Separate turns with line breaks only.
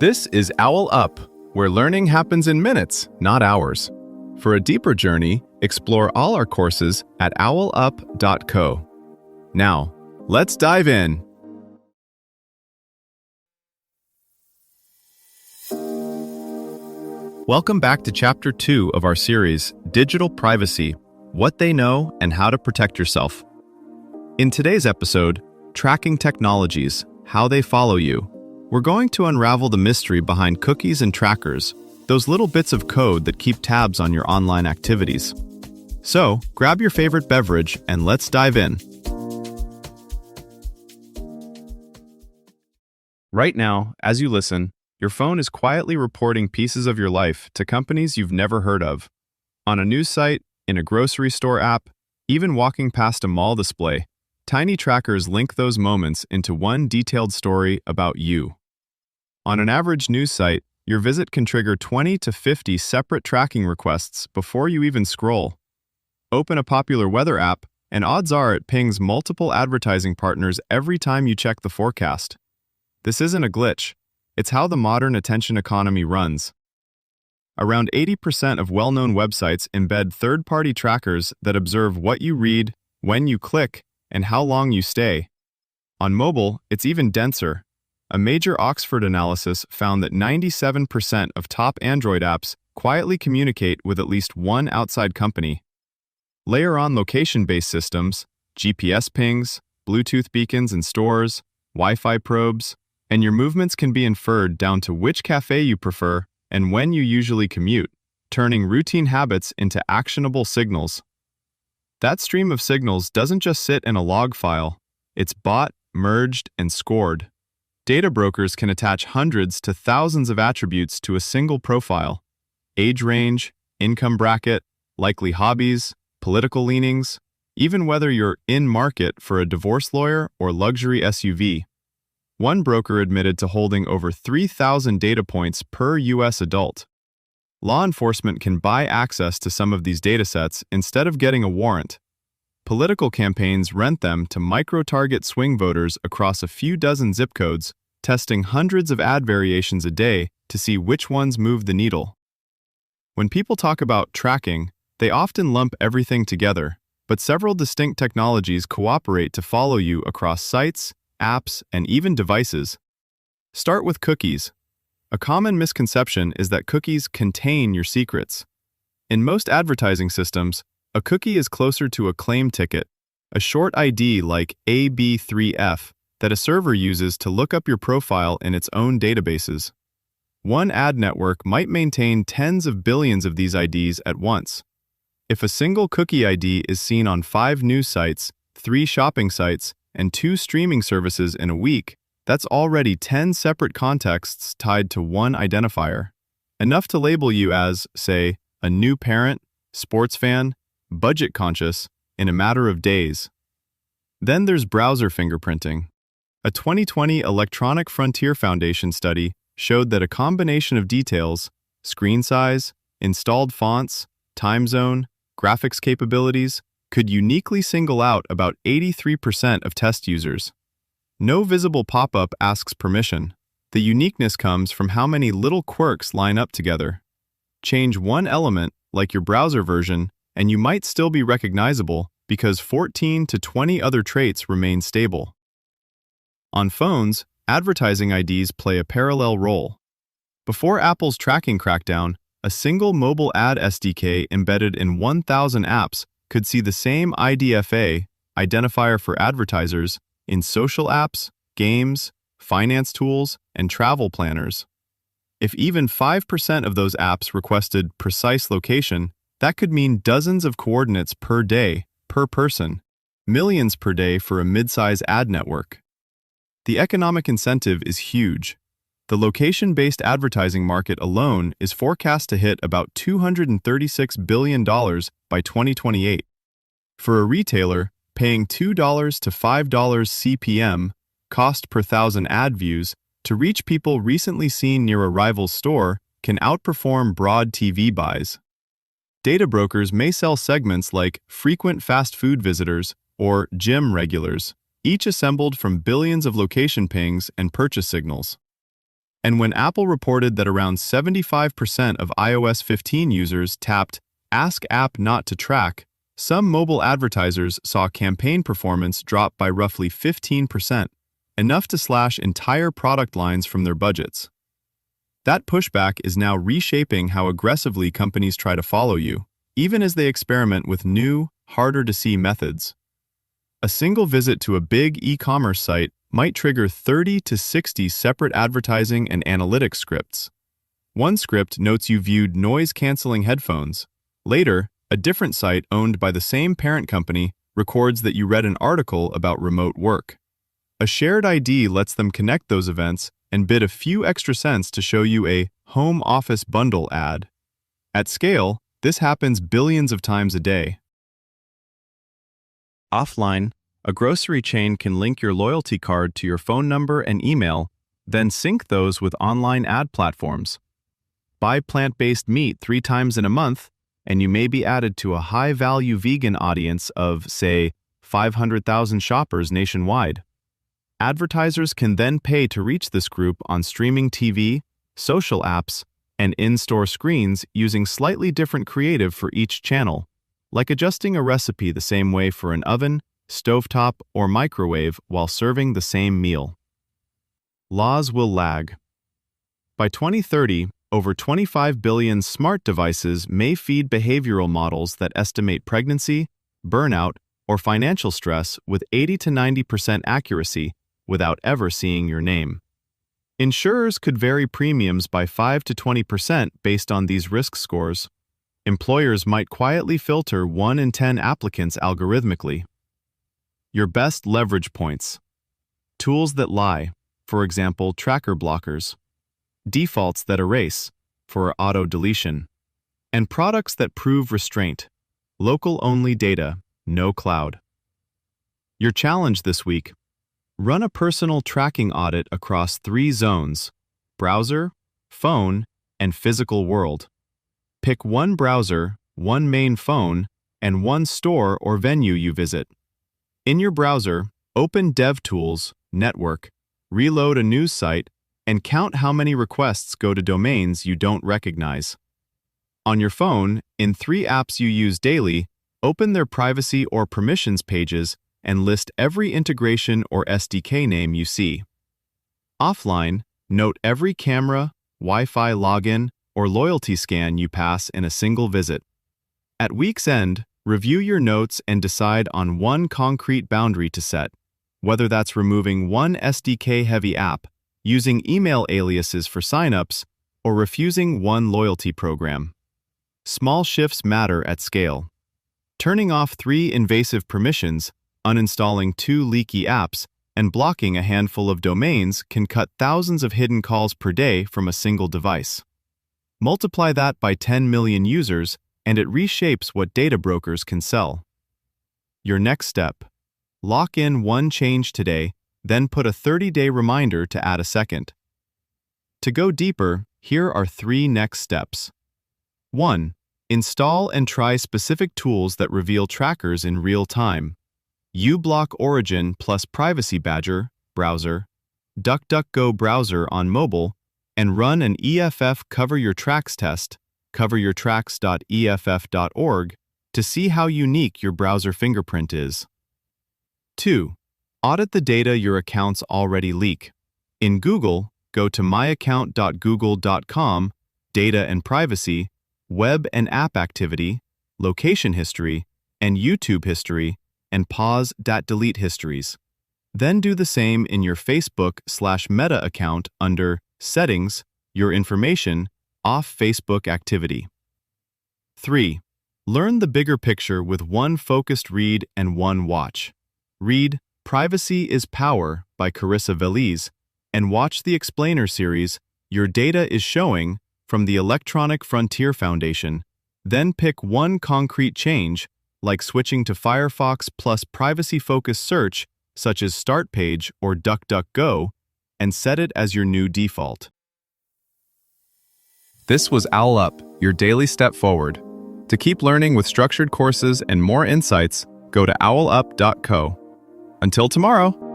This is OwlUp, where learning happens in minutes, not hours. For a deeper journey, explore all our courses at owlup.co. Now, let's dive in. Welcome back to Chapter 2 of our series, Digital Privacy, What They Know and How to Protect Yourself. In today's episode, Tracking Technologies, How They Follow You, we're going to unravel the mystery behind cookies and trackers, those little bits of code that keep tabs on your online activities. So, grab your favorite beverage and let's dive in. Right now, as you listen, your phone is quietly reporting pieces of your life to companies you've never heard of. On a news site, in a grocery store app, even walking past a mall display, tiny trackers link those moments into one detailed story about you. On an average news site, your visit can trigger 20 to 50 separate tracking requests before you even scroll. Open a popular weather app, and odds are it pings multiple advertising partners every time you check the forecast. This isn't a glitch. It's how the modern attention economy runs. Around 80% of well-known websites embed third-party trackers that observe what you read, when you click, and how long you stay. On mobile, it's even denser. A major Oxford analysis found that 97% of top Android apps quietly communicate with at least one outside company. Layer on location-based systems, GPS pings, Bluetooth beacons in stores, Wi-Fi probes, and your movements can be inferred down to which cafe you prefer and when you usually commute, turning routine habits into actionable signals. That stream of signals doesn't just sit in a log file. It's bought, merged, and scored. Data brokers can attach hundreds to thousands of attributes to a single profile: age range, income bracket, likely hobbies, political leanings, even whether you're in market for a divorce lawyer or luxury SUV. One broker admitted to holding over 3,000 data points per U.S. adult. Law enforcement can buy access to some of these datasets instead of getting a warrant. Political campaigns rent them to micro-target swing voters across a few dozen zip codes, testing hundreds of ad variations a day to see which ones move the needle. When people talk about tracking, they often lump everything together, but several distinct technologies cooperate to follow you across sites, apps, and even devices. Start with cookies. A common misconception is that cookies contain your secrets. In most advertising systems, a cookie is closer to a claim ticket, a short ID like AB3F that a server uses to look up your profile in its own databases. One ad network might maintain tens of billions of these IDs at once. If a single cookie ID is seen on 5 news sites, 3 shopping sites, and 2 streaming services in a week, that's already 10 separate contexts tied to one identifier. Enough to label you as, say, a new parent, sports fan, budget conscious, in a matter of days. Then there's browser fingerprinting. A 2020 Electronic Frontier Foundation study showed that a combination of details, screen size, installed fonts, time zone, graphics capabilities, could uniquely single out about 83% of test users. No visible pop-up asks permission. The uniqueness comes from how many little quirks line up together. Change one element, like your browser version, and you might still be recognizable because 14 to 20 other traits remain stable. On phones, advertising IDs play a parallel role. Before Apple's tracking crackdown, a single mobile ad SDK embedded in 1,000 apps could see the same IDFA, identifier for advertisers, in social apps, games, finance tools, and travel planners. If even 5% of those apps requested precise location, that could mean dozens of coordinates per day, per person, millions per day for a mid-size ad network. The economic incentive is huge. The location-based advertising market alone is forecast to hit about $236 billion by 2028. For a retailer, paying $2 to $5 CPM, cost per thousand ad views, to reach people recently seen near a rival's store can outperform broad TV buys. Data brokers may sell segments like frequent fast food visitors or gym regulars, each assembled from billions of location pings and purchase signals. And when Apple reported that around 75% of iOS 15 users tapped Ask App Not to Track, some mobile advertisers saw campaign performance drop by roughly 15%, enough to slash entire product lines from their budgets. That pushback is now reshaping how aggressively companies try to follow you, even as they experiment with new, harder-to-see methods. A single visit to a big e-commerce site might trigger 30 to 60 separate advertising and analytics scripts. One script notes you viewed noise-canceling headphones. Later, a different site owned by the same parent company records that you read an article about remote work. A shared ID lets them connect those events and bid a few extra cents to show you a home office bundle ad. At scale, this happens billions of times a day. Offline, a grocery chain can link your loyalty card to your phone number and email, then sync those with online ad platforms. Buy plant-based meat 3 times in a month, and you may be added to a high-value vegan audience of, say, 500,000 shoppers nationwide. Advertisers can then pay to reach this group on streaming TV, social apps, and in-store screens using slightly different creative for each channel, like adjusting a recipe the same way for an oven, stovetop, or microwave while serving the same meal. Laws will lag. By 2030, over 25 billion smart devices may feed behavioral models that estimate pregnancy, burnout, or financial stress with 80 to 90% accuracy without ever seeing your name. Insurers could vary premiums by 5 to 20% based on these risk scores. Employers might quietly filter 1 in 10 applicants algorithmically. Your best leverage points. Tools that lie, for example, tracker blockers. Defaults that erase, for auto-deletion. And products that prove restraint. Local-only data, no cloud. Your challenge this week. Run a personal tracking audit across 3 zones: browser, phone, and physical world. Pick 1 browser, 1 main phone, and 1 store or venue you visit. In your browser, open DevTools, Network, reload a news site, and count how many requests go to domains you don't recognize. On your phone, in 3 apps you use daily, open their privacy or permissions pages and list every integration or SDK name you see. Offline, note every camera, Wi-Fi login, or loyalty scan you pass in a single visit. At week's end, review your notes and decide on 1 concrete boundary to set, whether that's removing 1 SDK-heavy app, using email aliases for signups, or refusing 1 loyalty program. Small shifts matter at scale. Turning off 3 invasive permissions, uninstalling 2 leaky apps, and blocking a handful of domains can cut thousands of hidden calls per day from a single device. Multiply that by 10 million users, and it reshapes what data brokers can sell. Your next step. Lock in 1 change today, then put a 30-day reminder to add a second. To go deeper, here are 3 next steps. 1. Install and try specific tools that reveal trackers in real time. uBlock Origin plus Privacy Badger, browser, DuckDuckGo browser on mobile, and run an EFF Cover Your Tracks test, coveryourtracks.eff.org, to see how unique your browser fingerprint is. 2. Audit the data your accounts already leak. In Google, go to myaccount.google.com, Data and Privacy, Web and App Activity, Location History, and YouTube History, and pause.delete histories. Then do the same in your Facebook/Meta account under Settings, Your Information, Off Facebook Activity. 3. Learn the bigger picture with 1 focused read and 1 watch. Read Privacy is Power by Carissa Veliz, and watch the Explainer series, Your Data is Showing, from the Electronic Frontier Foundation. Then pick 1 concrete change, like switching to Firefox plus privacy-focused search, such as Start Page or DuckDuckGo, and set it as your new default. This was OwlUp, your daily step forward. To keep learning with structured courses and more insights, go to owlup.co. Until tomorrow!